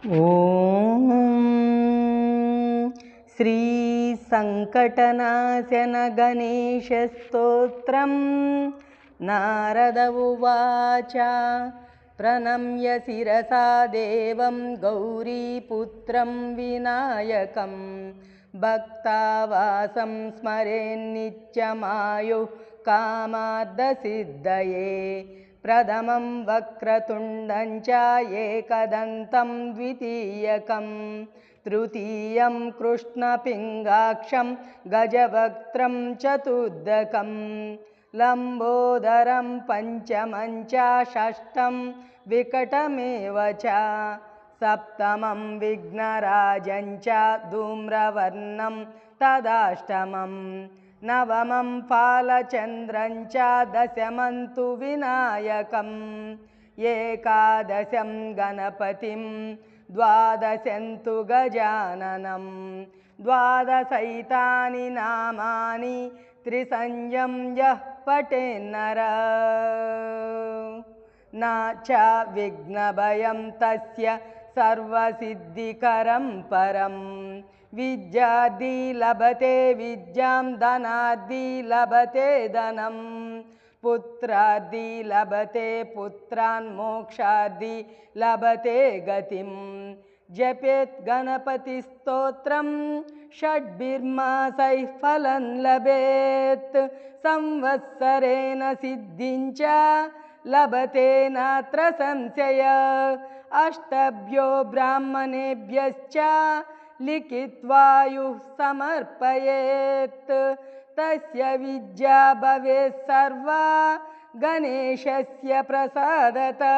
ॐ श्री संकटनाशन गणेशस्तोत्रं नारद उवाच प्रणम्य शिरसा देवं गौरीपुत्रं विनायकं भक्तावासं स्मरेन्नित्यमायुः कामार्थसिद्धये प्रथमं वक्रतुण्डं च एकदन्तं द्वितीयकं तृतीयं कृष्णपिङ्गाक्षं गजवक्त्रं चतुर्दकं लम्बोदरं पञ्चमं च षष्ठं विकटमेव च सप्तमं विघ्नराजं च धूम्रवर्णं तदाष्टमं नवमं फालचन्द्रं च दशमं तु विनायकम् एकादशं गणपतिं द्वादशं तु गजाननं द्वादशैतानि नामानि त्रिसंज्ञं यः पठेन्नरः न च विघ्नभयं तस्य सर्वसिद्धिकरं परं विद्यार्थी लभते विद्यां धनार्थी लभते धनं पुत्रार्थी लभते पुत्रान् मोक्षार्थी लभते गतिं जपेत् गणपतिस्तोत्रं षड्भिर्मासैः फलं लभेत् संवत्सरेण सिद्धिं च लभते नात्र संशयः अष्टभ्यो ब्राह्मणेभ्यश्च लिखित्वायुः समर्पयेत् तस्य विद्या भवेत् सर्वा गणेशस्य प्रसादतः।